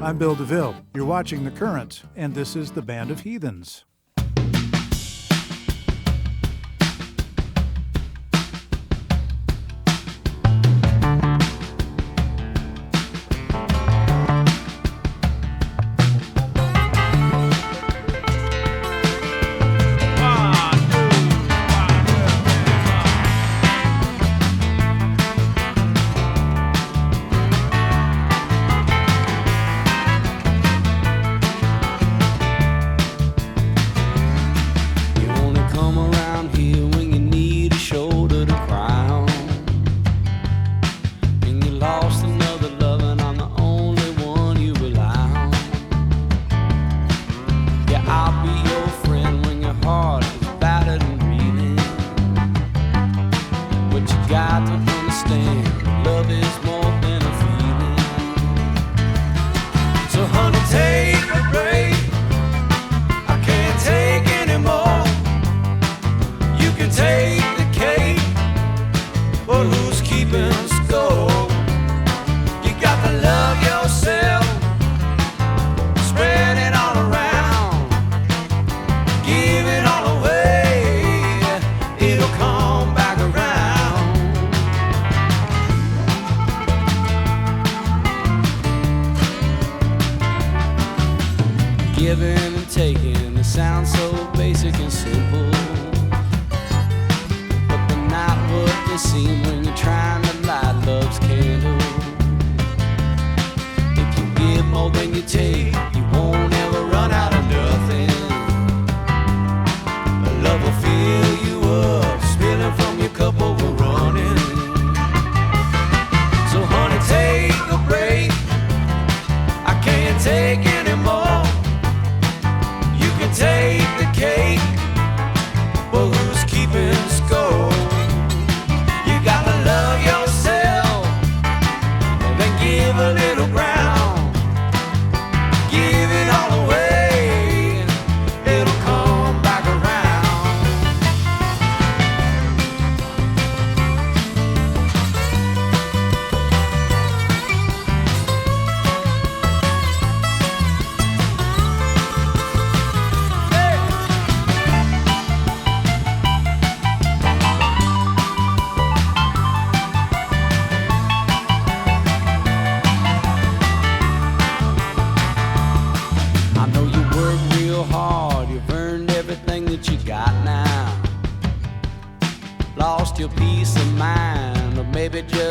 I'm Bill DeVille. You're watching The Current, and this is the Band of Heathens.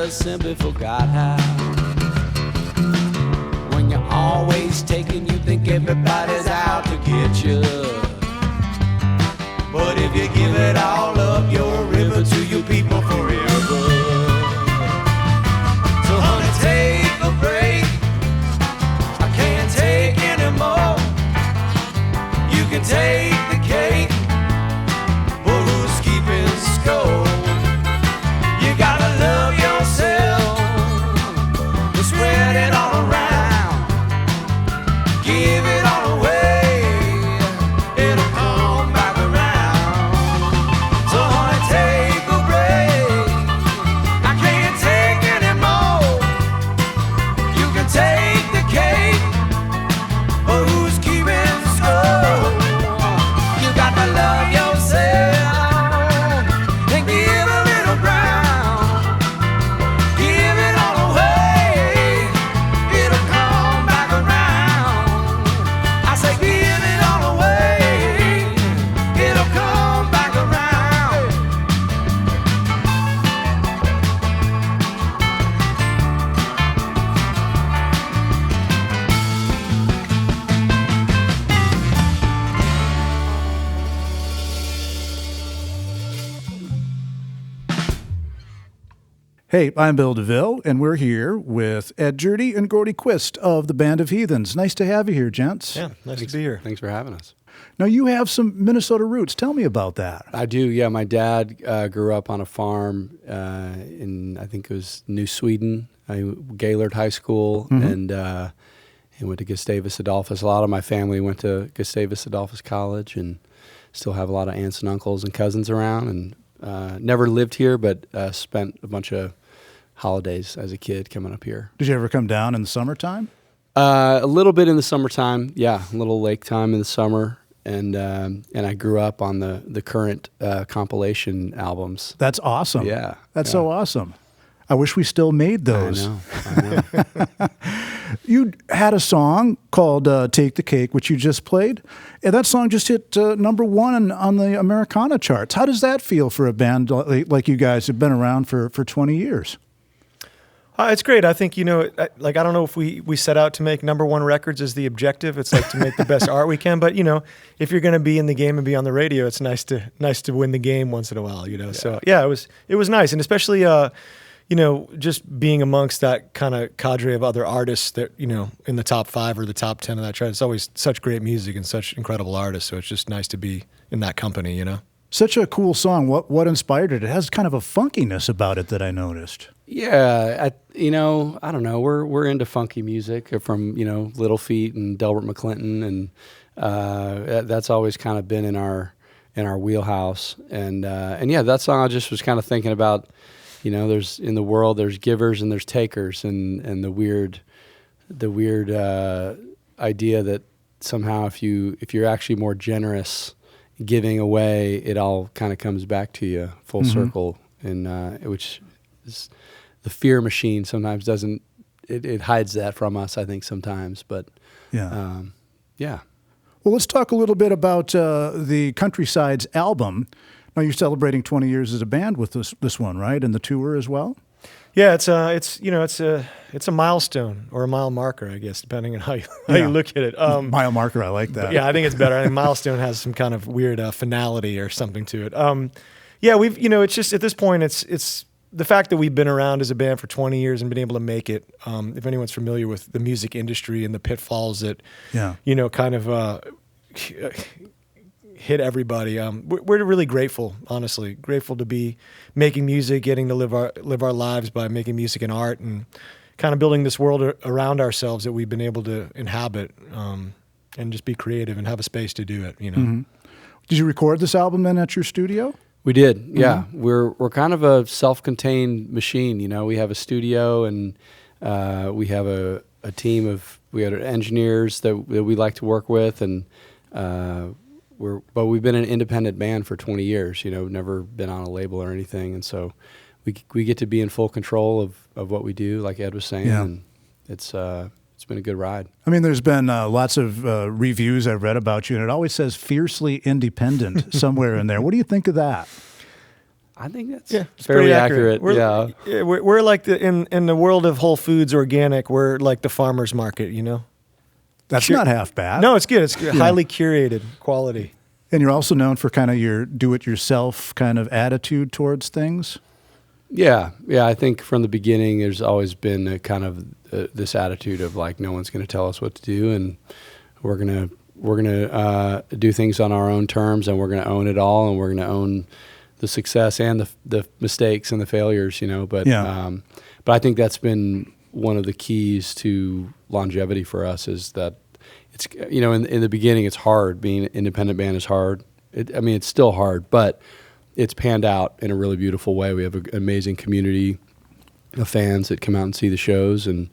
Simply forgot how. When you're always taking, you think everybody's out to get you. But if you give it all up, you're a river to your people forever. So honey, take a break. I can't take anymore. You can take the cake, but who's keeping score? You gotta love yourself and spread it all around. Give it all away, it'll come back around. So honey, take a break. I can't take anymore. You can take the cake, but who's keeping score? You got to love yourself and give a little ground. Hey, I'm Bill DeVille, and we're here with Ed Jurdi and Gordy Quist of the Band of Heathens. Nice to have you here, gents. Yeah, nice to be here. Thanks for having us. Now, you have some Minnesota roots. Tell me about that. I do, yeah. My dad grew up on a farm in, I think it was New Sweden, Gaylord High School, and went to Gustavus Adolphus. A lot of my family went to Gustavus Adolphus College, and still have a lot of aunts and uncles and cousins around, and never lived here, but spent a bunch of holidays as a kid coming up here. Did you ever come down in the summertime? A little bit in the summertime, yeah, a little lake time in the summer, and I grew up on the current compilation albums. That's awesome. Yeah, That's so awesome. I wish we still made those. I know. You had a song called Take the Cake, which you just played, and that song just hit #1 on the Americana charts. How does that feel for a band like you guys who've been around for 20 years? It's great. I think, I don't know if we set out to make #1 records as the objective. It's like to make the best art we can. But, if you're going to be in the game and be on the radio, it's nice to win the game once in a while, Yeah. So, yeah, it was nice. And especially, just being amongst that kind of cadre of other artists that, in the top 5 or the top 10 of that chart. It's always such great music and such incredible artists. So it's just nice to be in that company, Such a cool song. What inspired it? It has kind of a funkiness about it that I noticed. Yeah, I don't know. We're into funky music from Little Feat and Delbert McClinton, and that's always kind of been in our wheelhouse. And yeah, that song I just was kind of thinking about. There's in the world there's givers and there's takers, and the weird idea that somehow if you're actually more generous giving away, it all kind of comes back to you full circle, and which is the fear machine sometimes doesn't, it hides that from us, I think, sometimes, but yeah. Well, let's talk a little bit about the Countrysides album. Now, you're celebrating 20 years as a band with this one, right? And the tour as well? Yeah, it's a milestone or a mile marker, I guess, depending on how you look at it. Mile marker, I like that. Yeah, I think it's better. I think milestone has some kind of weird finality or something to it. Yeah, we've it's just at this point it's the fact that we've been around as a band for 20 years and been able to make it. If anyone's familiar with the music industry and the pitfalls that kind of hit everybody, we're really grateful, honestly, grateful to be making music, getting to live our lives by making music and art, and kind of building this world around ourselves that we've been able to inhabit, and just be creative and have a space to do it. Mm-hmm. Did you record this album then at your studio? We did, yeah. We're kind of a self-contained machine. We have a studio, and we have a team of engineers that we like to work with, and but we've been an independent band for 20 years. Never been on a label or anything, and so we get to be in full control of what we do, like Ed was saying, and it's been a good ride. I mean, there's been lots of reviews I've read about you, and it always says fiercely independent somewhere in there. What do you think of that? I think that's it's fairly pretty accurate. We're like in the world of Whole Foods organic. We're like the farmer's market, That's not half bad. No, it's good. It's highly curated quality. And you're also known for kind of your do-it-yourself kind of attitude towards things. Yeah. I think from the beginning, there's always been a kind of this attitude of like, no one's going to tell us what to do, and we're gonna do things on our own terms, and we're gonna own it all, and we're gonna own the success and the mistakes and the failures, But I think that's been one of the keys to longevity for us, is that it's in the beginning it's hard. Being an independent band is hard. It's still hard, but it's panned out in a really beautiful way. We have an amazing community of fans that come out and see the shows, and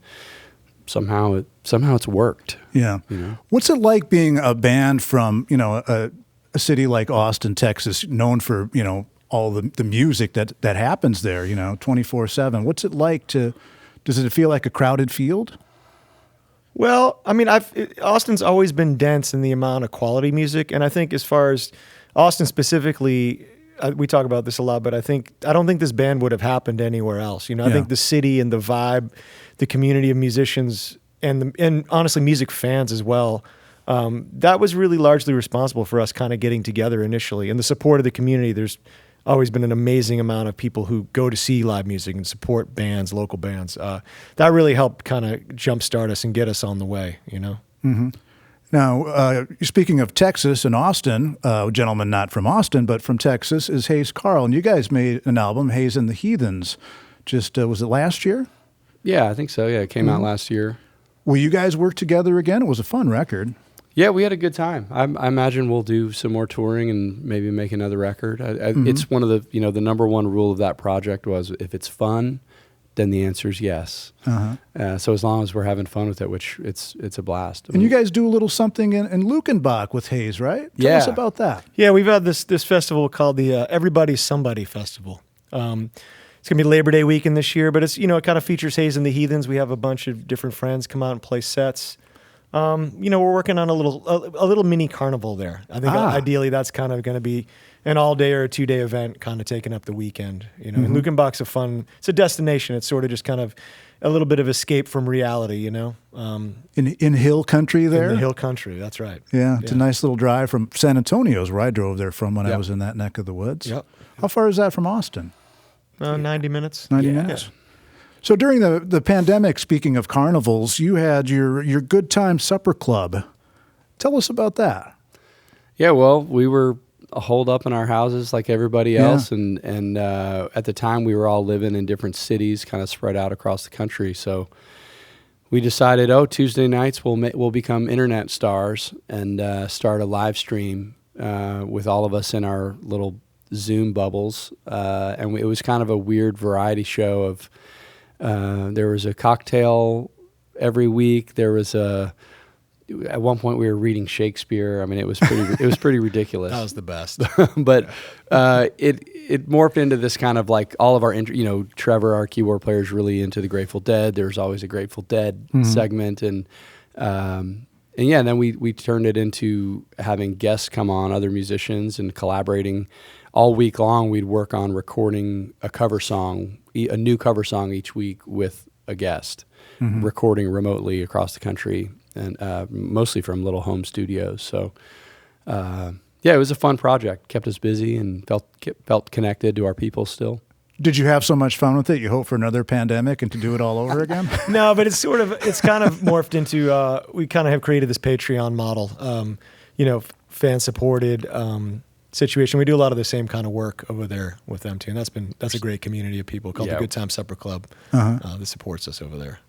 somehow it's worked. Yeah. What's it like being a band from a city like Austin, Texas, known for all the music that happens there 24/7? What's it like does it feel like a crowded field? Well, Austin's always been dense in the amount of quality music, and I think as far as Austin specifically, we talk about this a lot, but I don't think this band would have happened anywhere else. I think the city and the vibe, the community of musicians, and honestly music fans as well, that was really largely responsible for us kind of getting together initially, and the support of the community. There's always been an amazing amount of people who go to see live music and support bands, local bands. That really helped kind of jumpstart us and get us on the way, Mm-hmm. Now, speaking of Texas and Austin, a gentleman not from Austin but from Texas is Hayes Carl, and you guys made an album, Hayes and the Heathens. Just was it last year? Yeah, I think so. Yeah, it came out last year. Will you guys work together again? It was a fun record. Yeah, we had a good time. I imagine we'll do some more touring and maybe make another record. It's one of the the number one rule of that project was if it's fun, then the answer is yes. So as long as we're having fun with it, which it's a blast. And you guys do a little something in Luckenbach with Hayes, right? Tell us about that. Yeah, we've had this festival called the Everybody's Somebody Festival. It's going to be Labor Day weekend this year, but it's, it kind of features Hayes and the Heathens. We have a bunch of different friends come out and play sets. We're working on a little mini carnival there. I think ideally that's kind of going to be an all-day or a 2-day event, kind of taking up the weekend. And Luckenbach's it's a destination. It's sort of just kind of a little bit of escape from reality. In hill country there. In the hill country, that's right. Yeah, it's a nice little drive from San Antonio's where I drove there from when I was in that neck of the woods. Yep. How far is that from Austin? 90 minutes. 90 minutes. So during the pandemic, speaking of carnivals, you had your Good Time Supper Club. Tell us about that. Yeah, well, we were holed up in our houses like everybody else, and at the time we were all living in different cities, kind of spread out across the country. So we decided, Tuesday nights we'll become internet stars and start a live stream with all of us in our little Zoom bubbles, and it was kind of a weird variety show of. There was a cocktail every week. There was at one point we were reading Shakespeare. I mean, it was pretty ridiculous. That was the best. But it morphed into this kind of like all of our, Trevor, our keyboard player, is really into the Grateful Dead. There's always a Grateful Dead segment, and then we turned it into having guests come on, other musicians, and collaborating. All week long, we'd work on recording a new cover song each week with a guest, recording remotely across the country, and mostly from little home studios. So, it was a fun project. Kept us busy and felt connected to our people still. Did you have so much fun with it? You hope for another pandemic and to do it all over again? No, but it's kind of morphed into. We kind of have created this Patreon model. Fan supported. Situation. We do a lot of the same kind of work over there with them too, and that's a great community of people called the Good Time Supper Club that supports us over there.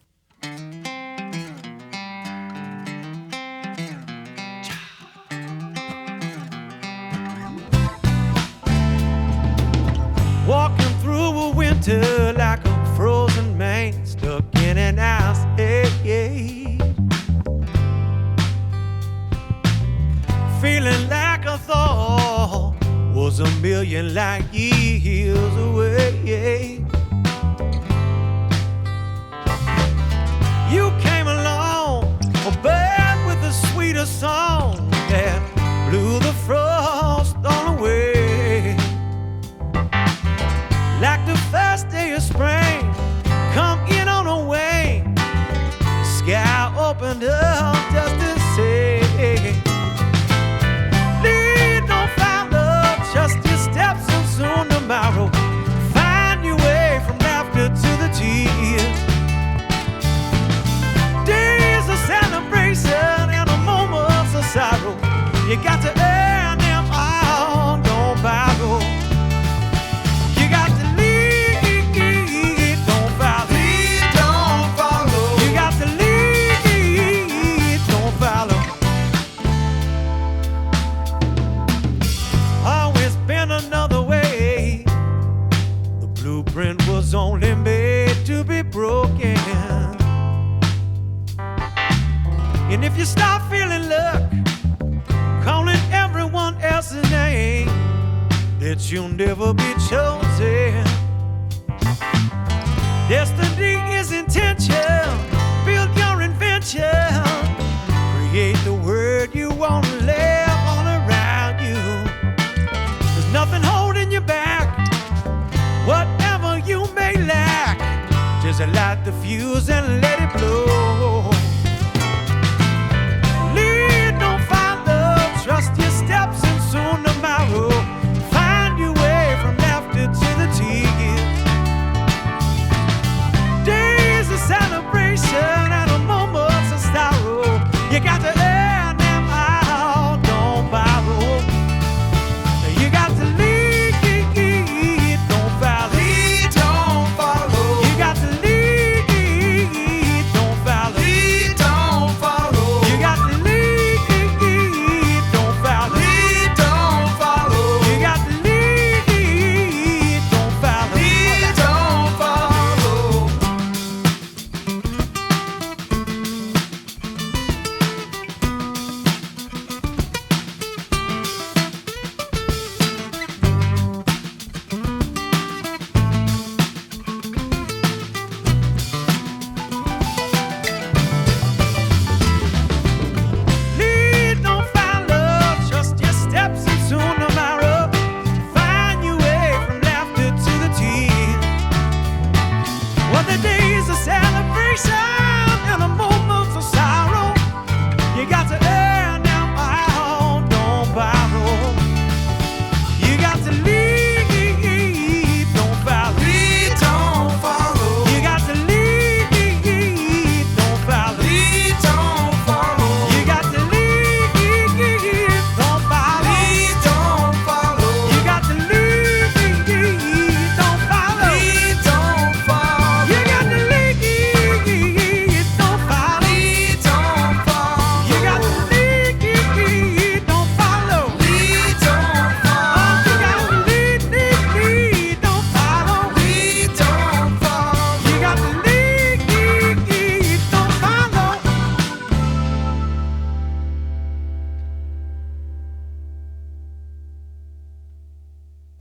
Walking through a winter like a frozen man stuck in an ice age. Feeling like I thought was a million light years away. You came along, a bird with a sweeter song that blew the frost all away. Like the first day of spring, come in on a wing. Sky opened up just to say, just your steps and soon tomorrow find your way from laughter to the tears. Days of celebration and a moments of sorrow. You got to earn them all, don't borrow. You got to lead, don't follow. Lead, don't follow. You got to lead, don't follow. Another way. The blueprint was only made to be broken. And if you start feeling luck, calling everyone else's name, that you'll never be chosen. Destiny is intention. Build your invention. Create the word you want to live all around you. Nothing holding you back, whatever you may lack, just light the fuse and let it blow. Lead, don't follow, trust your steps and soon tomorrow find your way from laughter to the tears. Days of celebration and a moments of sorrow. You got to earn them all, don't borrow. You got to lead, don't follow. Lead, don't follow. You got to lead, don't follow. Lead,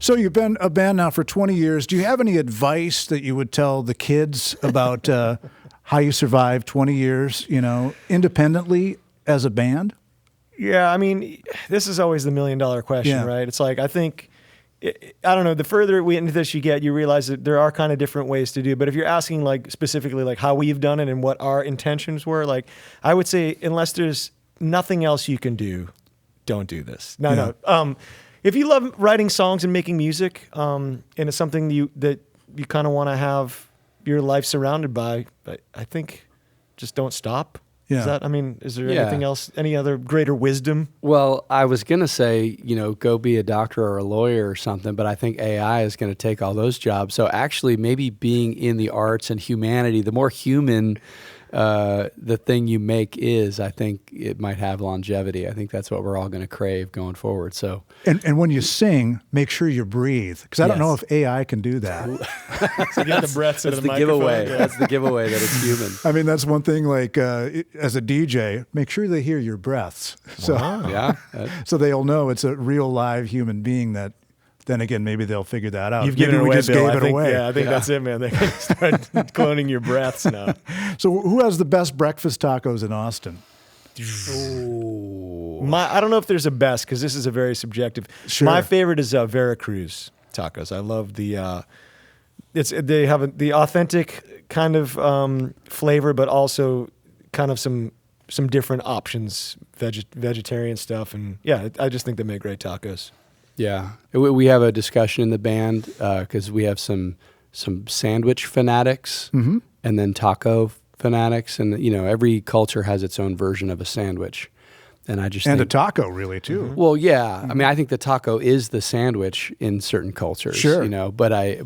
So you've been a band now for 20 years. Do you have any advice that you would tell the kids about how you survived 20 years, independently as a band? Yeah, I mean, this is always the $1 million question, right? It's like, I think, I don't know, the further into this you get, you realize that there are kind of different ways to do it. But if you're asking like specifically like how we've done it and what our intentions were, like I would say unless there's nothing else you can do, don't do this. No. If you love writing songs and making music, and it's something that you kind of want to have your life surrounded by, I think just don't stop. Yeah. Is there anything else, any other greater wisdom? Well, I was going to say, go be a doctor or a lawyer or something, but I think AI is going to take all those jobs. So actually maybe being in the arts and humanity, the more human the thing you make is, I think it might have longevity. I think that's what we're all going to crave going forward. So, and when you sing, make sure you breathe, because I don't know if AI can do that. So get the breaths into the microphone. Giveaway. Yeah. That's the giveaway that it's human. I mean, that's one thing. Like as a DJ, make sure they hear your breaths. So so they'll know it's a real live human being that. Then again, maybe they'll figure that out. You've given it away, Bill. I think that's it, man. They can start cloning your breaths now. So who has the best breakfast tacos in Austin? I don't know if there's a best, because this is a very subjective. Sure. My favorite is Veracruz tacos. I love the they have the authentic kind of flavor, but also kind of some different options, vegetarian stuff, and I just think they make great tacos. Yeah, we have a discussion in the band because we have some sandwich fanatics and then taco fanatics, and every culture has its own version of a sandwich, and I just think a taco really too. Well, yeah, I mean, I think the taco is the sandwich in certain cultures, sure. But I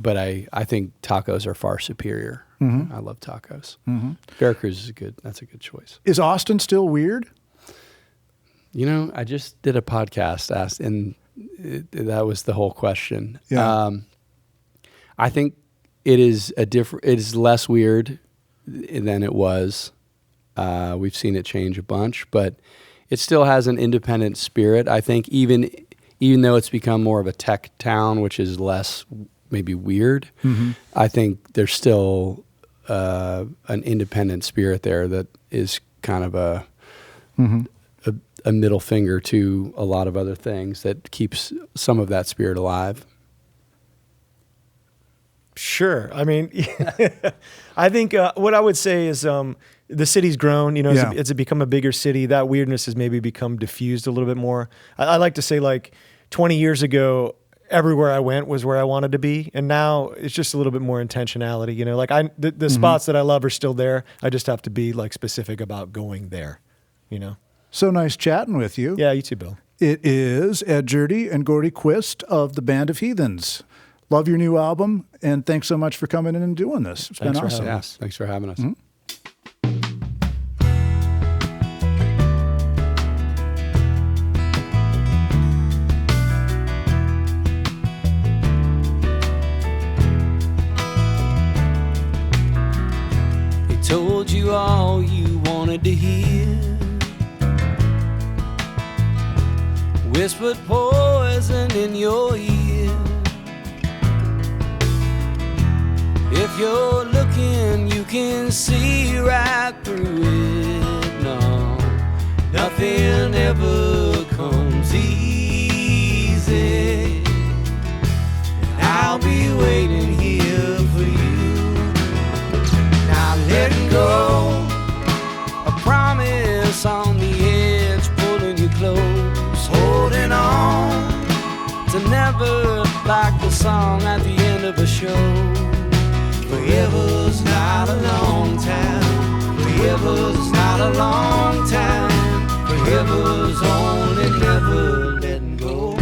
think tacos are far superior. I love tacos. Veracruz is good. That's a good choice. Is Austin still weird? I just did a podcast and that was the whole question. Yeah. I think it is it is less weird than it was. We've seen it change a bunch, but it still has an independent spirit. I think even though it's become more of a tech town, which is less maybe weird, I think there's still an independent spirit there that is kind of a middle finger to a lot of other things that keeps some of that spirit alive. Sure. I mean, I think what I would say is the city's grown, it's become a bigger city. That weirdness has maybe become diffused a little bit more. I like to say, like, 20 years ago, everywhere I went was where I wanted to be. And now it's just a little bit more intentionality, like the spots that I love are still there. I just have to be like specific about going there, So nice chatting with you. Yeah, you too, Bill. It is Ed Jurdi and Gordy Quist of the Band of Heathens. Love your new album, and thanks so much for coming in and doing this. It's been awesome. Thanks for having us. He told you all you wanted to hear, whispered poison in your ear. If you're looking, you can see right through it. No, nothing ever comes easy. I'll be waiting here for you. Now let go, a promise on the edge, pulling you close, holding on to never like the song at the end of a show. Forever's not a long time. Forever's not a long time. Forever's only never letting go.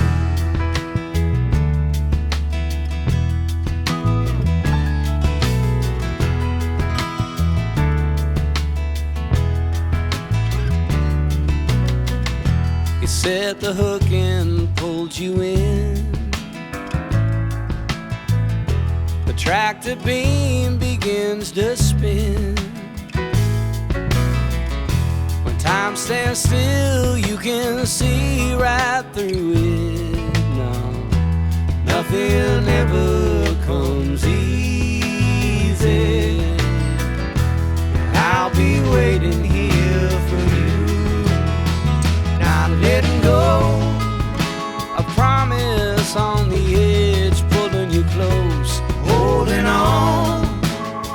You set the hook and pulled you in. Tractor beam begins to spin. When time stands still, you can see right through it. No, Nothing ever comes easy. I'll be waiting here for you. Not letting go. A promise on the edge, pulling you close. Holding on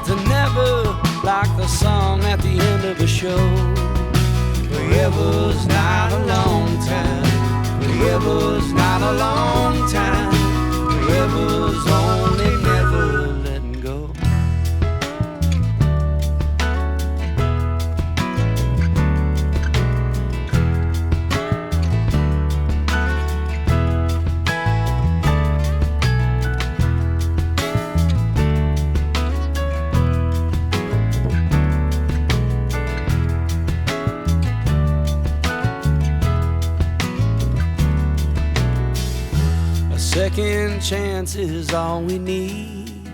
to never like the song at the end of a show. Forever's not a long time. Forever's not a long time. Forever's only never letting go. Second chance is all we need.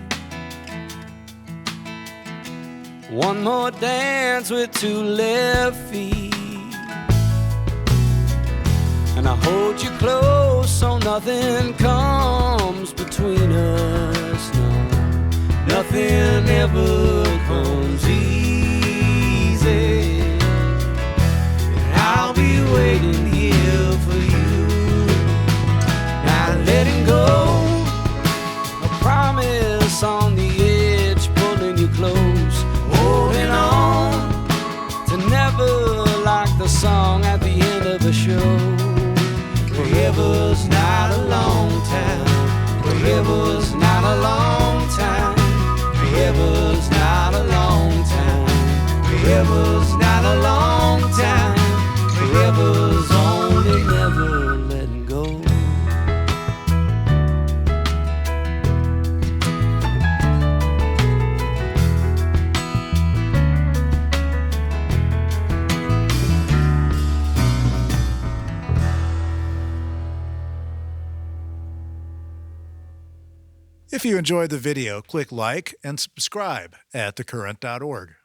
One more dance with two left feet. And I hold you close so nothing comes between us. No, nothing ever comes easy. And I'll be waiting here for you. Letting go, a promise on the edge, pulling you close, holding on to never like the song at the end of a show. Forever's not a long time. Forever's not a long time. Forever's not a long time. Forever's not a long time. Forever's only never letting go. If you enjoyed the video, click like and subscribe at thecurrent.org.